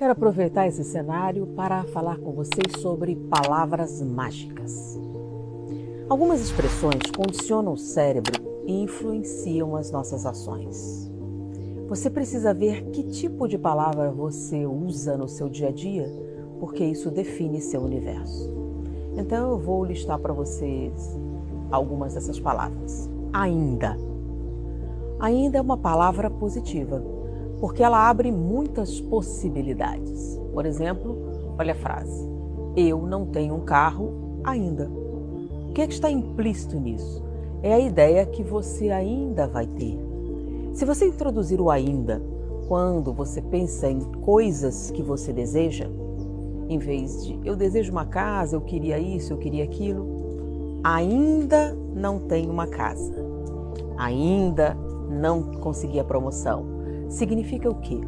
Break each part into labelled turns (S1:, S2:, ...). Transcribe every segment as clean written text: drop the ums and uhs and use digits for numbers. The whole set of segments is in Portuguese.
S1: Quero aproveitar esse cenário para falar com vocês sobre palavras mágicas. Algumas expressões condicionam o cérebro e influenciam as nossas ações. Você precisa ver que tipo de palavra você usa no seu dia a dia, porque isso define seu universo. Então eu vou listar para vocês algumas dessas palavras. Ainda. Ainda é uma palavra positiva, porque ela abre muitas possibilidades. Por exemplo, olha a frase: eu não tenho um carro ainda. O que é que está implícito nisso? É a ideia que você ainda vai ter. Se você introduzir o ainda quando você pensa em coisas que você deseja, em vez de eu desejo uma casa, eu queria isso, eu queria aquilo, ainda não tenho uma casa, ainda não consegui a promoção. Significa o quê?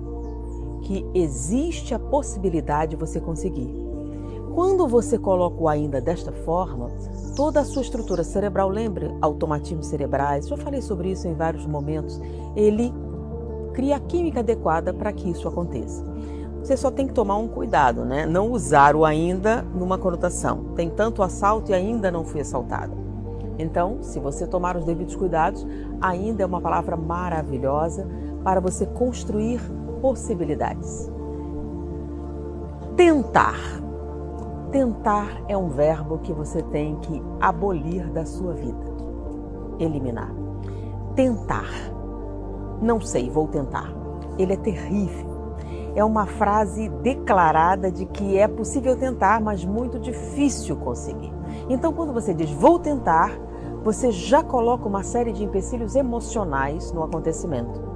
S1: Que existe a possibilidade de você conseguir. Quando você coloca o ainda desta forma, toda a sua estrutura cerebral, lembra automatismos cerebrais, já falei sobre isso em vários momentos, ele cria a química adequada para que isso aconteça. Você só tem que tomar um cuidado, né? Não usar o ainda numa conotação. Tem tanto assalto e ainda não fui assaltada. Então, se você tomar os devidos cuidados, ainda é uma palavra maravilhosa para você construir possibilidades. Tentar. Tentar é um verbo que você tem que abolir da sua vida. Eliminar. Tentar. Não sei, vou tentar. Ele é terrível. É uma frase declarada de que é possível tentar, mas muito difícil conseguir. Então, quando você diz vou tentar, você já coloca uma série de empecilhos emocionais no acontecimento.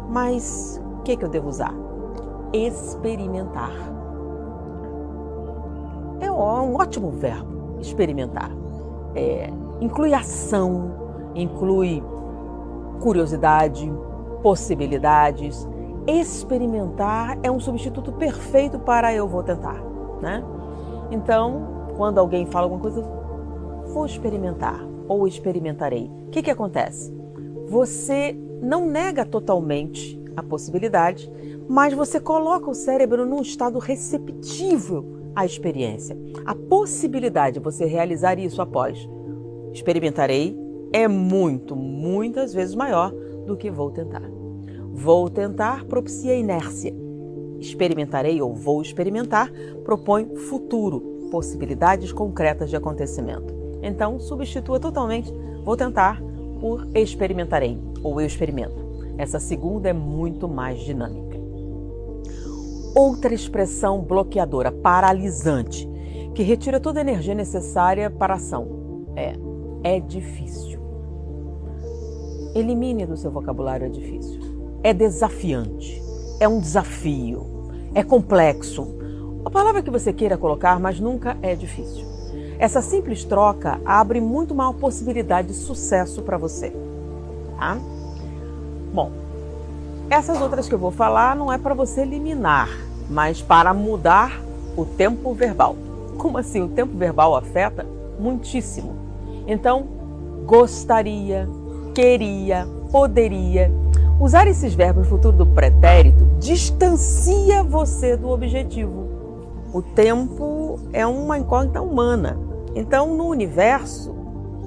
S1: Mas o que eu devo usar? Experimentar. É um ótimo verbo, experimentar. Inclui ação, inclui curiosidade, possibilidades. Experimentar é um substituto perfeito para eu vou tentar, né? Então, quando alguém fala alguma coisa, vou experimentar ou experimentarei. O que acontece? Você não nega totalmente a possibilidade, mas você coloca o cérebro num estado receptivo à experiência. A possibilidade de você realizar isso após experimentarei é muitas vezes maior do que vou tentar. Vou tentar propicia inércia. Experimentarei ou vou experimentar propõe futuro, possibilidades concretas de acontecimento. Então, substitua totalmente vou tentar por experimentarei ou eu experimento. Essa segunda é muito mais dinâmica. Outra expressão bloqueadora, paralisante, que retira toda a energia necessária para a ação. É difícil. Elimine do seu vocabulário é difícil. É desafiante, é um desafio, é complexo. A palavra que você queira colocar, mas nunca é difícil. Essa simples troca abre muito maior possibilidade de sucesso para você. Tá? Bom, essas outras que eu vou falar não é para você eliminar, mas para mudar o tempo verbal. Como assim? O tempo verbal afeta muitíssimo. Então, gostaria, queria, poderia. Usar esses verbos no futuro do pretérito distancia você do objetivo. O tempo é uma incógnita humana. Então, no universo,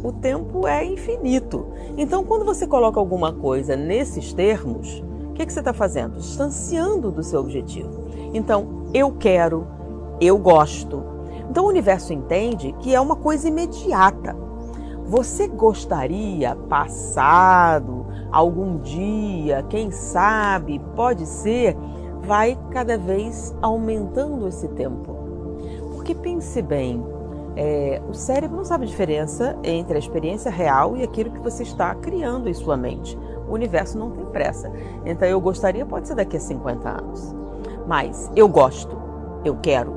S1: o tempo é infinito. Então, quando você coloca alguma coisa nesses termos, o que você está fazendo? Distanciando do seu objetivo. Então, eu quero, eu gosto. Então, o universo entende que é uma coisa imediata. Você gostaria, passado, algum dia, quem sabe, pode ser, vai cada vez aumentando esse tempo. Porque pense bem, o cérebro não sabe a diferença entre a experiência real e aquilo que você está criando em sua mente. O universo não tem pressa. Então, eu gostaria pode ser daqui a 50 anos. Mas eu gosto, eu quero.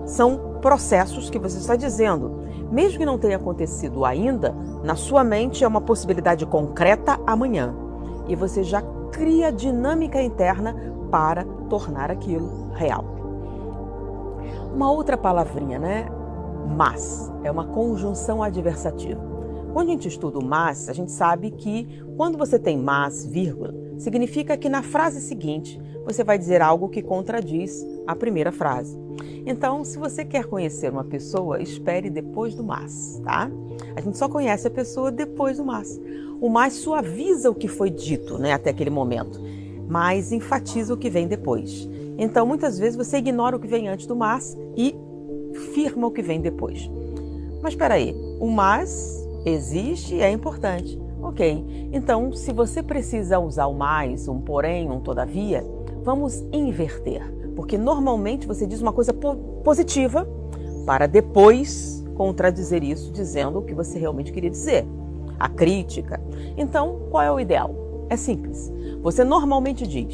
S1: São processos que você está dizendo. Mesmo que não tenha acontecido ainda, na sua mente é uma possibilidade concreta amanhã. E você já cria dinâmica interna para tornar aquilo real. Uma outra palavrinha, né? Mas é uma conjunção adversativa. Quando a gente estuda o mas, a gente sabe que quando você tem mas, vírgula, significa que na frase seguinte você vai dizer algo que contradiz a primeira frase. Então, se você quer conhecer uma pessoa, espere depois do mas, tá? A gente só conhece a pessoa depois do mas. O mas suaviza o que foi dito, né, até aquele momento, mas enfatiza o que vem depois. Então, muitas vezes você ignora o que vem antes do mas e firma o que vem depois. Mas espera aí, o mas existe e é importante. Ok, então se você precisa usar o mais, um porém, um todavia, vamos inverter. Porque normalmente você diz uma coisa positiva para depois contradizer isso dizendo o que você realmente queria dizer. A crítica. Então, qual é o ideal? É simples. Você normalmente diz: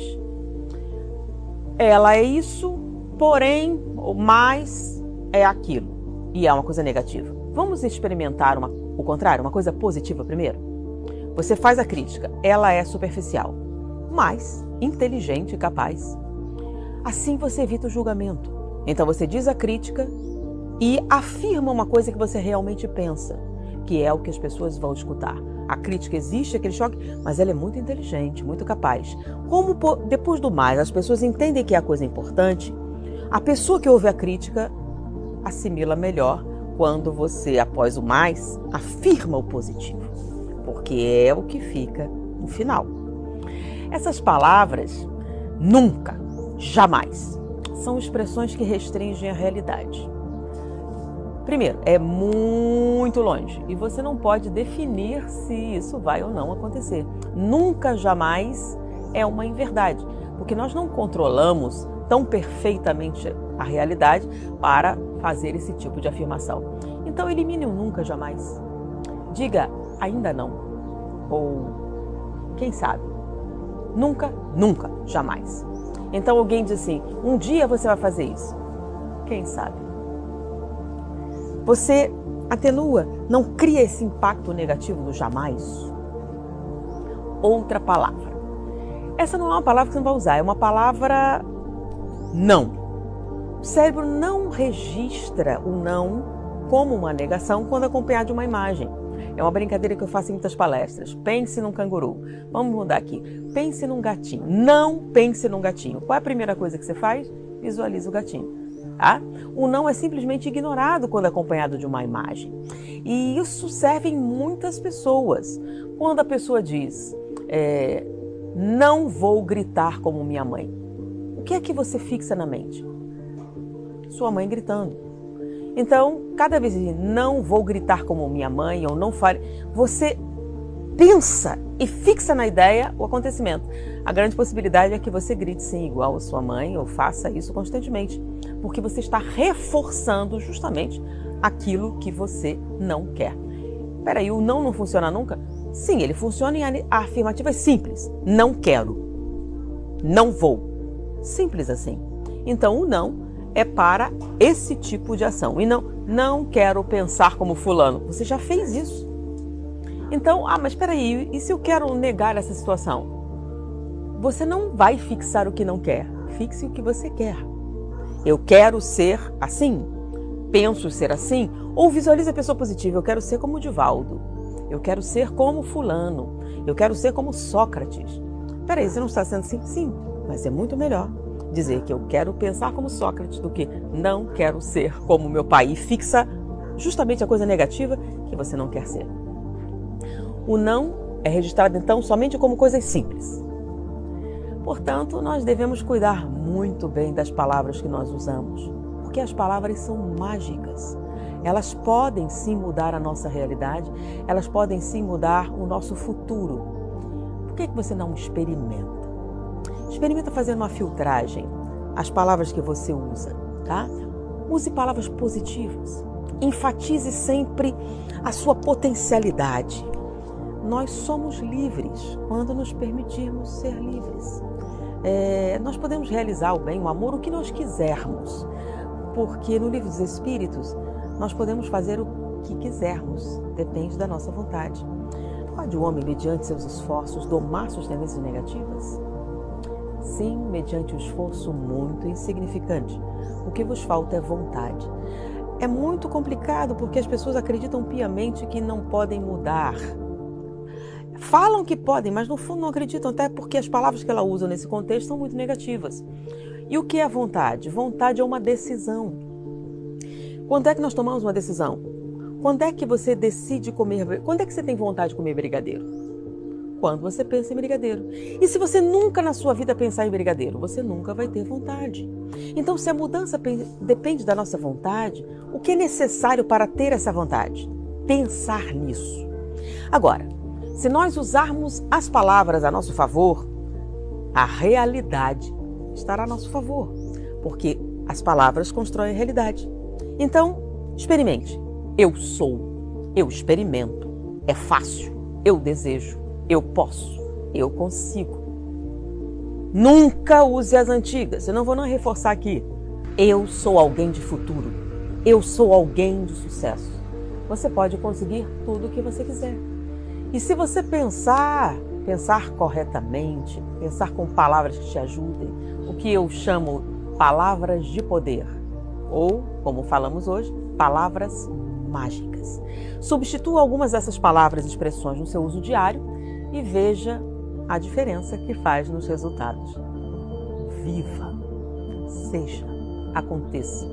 S1: ela é isso, porém, o mais é aquilo. E é uma coisa negativa. Vamos experimentar o contrário, uma coisa positiva primeiro? Você faz a crítica. Ela é superficial, mas inteligente e capaz. Assim você evita o julgamento. Então você diz a crítica e afirma uma coisa que você realmente pensa, que é o que as pessoas vão escutar. A crítica existe, aquele choque, mas ela é muito inteligente, muito capaz. Como depois do mais as pessoas entendem que é a coisa importante, a pessoa que ouve a crítica assimila melhor quando você, após o mais, afirma o positivo, porque é o que fica no final. Essas palavras, nunca, jamais, são expressões que restringem a realidade. Primeiro, é muito longe e você não pode definir se isso vai ou não acontecer. Nunca, jamais é uma inverdade, porque nós não controlamos tão perfeitamente a realidade para fazer esse tipo de afirmação. Então, elimine o nunca, jamais. Diga ainda não ou quem sabe. Nunca, nunca, jamais. Então, alguém diz assim: um dia você vai fazer isso. Quem sabe? Você atenua, não cria esse impacto negativo do jamais. Outra palavra. Essa não é uma palavra que você não vai usar, é uma palavra não. O cérebro não registra o não como uma negação quando acompanhado de uma imagem. É uma brincadeira que eu faço em muitas palestras. Pense num canguru. Vamos mudar aqui. Pense num gatinho. Não pense num gatinho. Qual é a primeira coisa que você faz? Visualiza o gatinho. Tá? O não é simplesmente ignorado quando acompanhado de uma imagem. E isso serve em muitas pessoas. Quando a pessoa diz, não vou gritar como minha mãe. O que é que você fixa na mente? Sua mãe gritando. Então, cada vez que não vou gritar como minha mãe ou não farei, você pensa e fixa na ideia o acontecimento. A grande possibilidade é que você grite sim igual a sua mãe ou faça isso constantemente, porque você está reforçando justamente aquilo que você não quer. Peraí, o não funciona nunca? Sim, ele funciona em afirmativas simples. Não quero. Não vou. Simples assim. Então, o não é para esse tipo de ação. E não quero pensar como fulano. Você já fez isso. Então, mas espera aí, e se eu quero negar essa situação? Você não vai fixar o que não quer. Fixe o que você quer. Eu quero ser assim. Penso ser assim. Ou visualize a pessoa positiva. Eu quero ser como o Divaldo. Eu quero ser como fulano. Eu quero ser como Sócrates. Espera aí, você não está sendo assim? Sim, mas é muito melhor dizer que eu quero pensar como Sócrates do que não quero ser como meu pai. E fixa justamente a coisa negativa que você não quer ser. O não é registrado, então, somente como coisas simples. Portanto, nós devemos cuidar muito bem das palavras que nós usamos, porque as palavras são mágicas. Elas podem sim mudar a nossa realidade, elas podem sim mudar o nosso futuro. Por que você não experimenta? Experimenta fazer uma filtragem, as palavras que você usa, tá? Use palavras positivas. Enfatize sempre a sua potencialidade. Nós somos livres quando nos permitirmos ser livres. Nós podemos realizar o bem, o amor, o que nós quisermos, porque no Livro dos Espíritos nós podemos fazer o que quisermos, depende da nossa vontade. Pode o homem, mediante seus esforços, domar suas tendências negativas? Sim, mediante um esforço muito insignificante. O que vos falta é vontade. é muito complicado porque as pessoas acreditam piamente que não podem mudar. Falam que podem, mas no fundo não acreditam, até porque as palavras que ela usa nesse contexto são muito negativas. E o que é vontade? Vontade é uma decisão. Quando é que nós tomamos uma decisão? Quando é que você decide comer? Quando é que você tem vontade de comer brigadeiro? Quando você pensa em brigadeiro. E se você nunca na sua vida pensar em brigadeiro, você nunca vai ter vontade. Então, se a mudança depende da nossa vontade, o que é necessário para ter essa vontade? Pensar nisso. Agora, se nós usarmos as palavras a nosso favor, a realidade estará a nosso favor, porque as palavras constroem a realidade. Então, experimente. Eu sou, eu experimento, é fácil, eu desejo, eu posso, eu consigo. Nunca use as antigas, eu não vou reforçar aqui. Eu sou alguém de futuro, eu sou alguém de sucesso. Você pode conseguir tudo o que você quiser. E se você pensar corretamente, pensar com palavras que te ajudem, o que eu chamo palavras de poder, ou, como falamos hoje, palavras mágicas. Substitua algumas dessas palavras e expressões no seu uso diário e veja a diferença que faz nos resultados. Viva, seja, aconteça,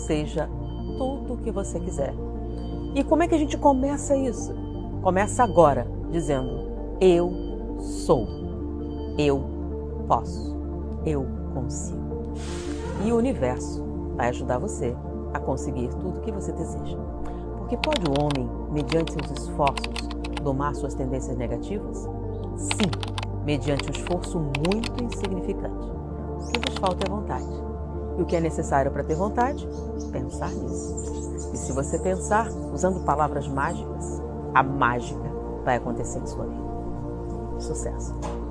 S1: seja tudo o que você quiser. E como é que a gente começa isso? Começa agora, dizendo: eu sou, eu posso, eu consigo. E o universo vai ajudar você a conseguir tudo o que você deseja. Porque pode o homem, mediante seus esforços, domar suas tendências negativas? Sim, mediante um esforço muito insignificante. O que vos falta é vontade. E o que é necessário para ter vontade? Pensar nisso. E se você pensar usando palavras mágicas, a mágica vai acontecer em sua vida. Sucesso!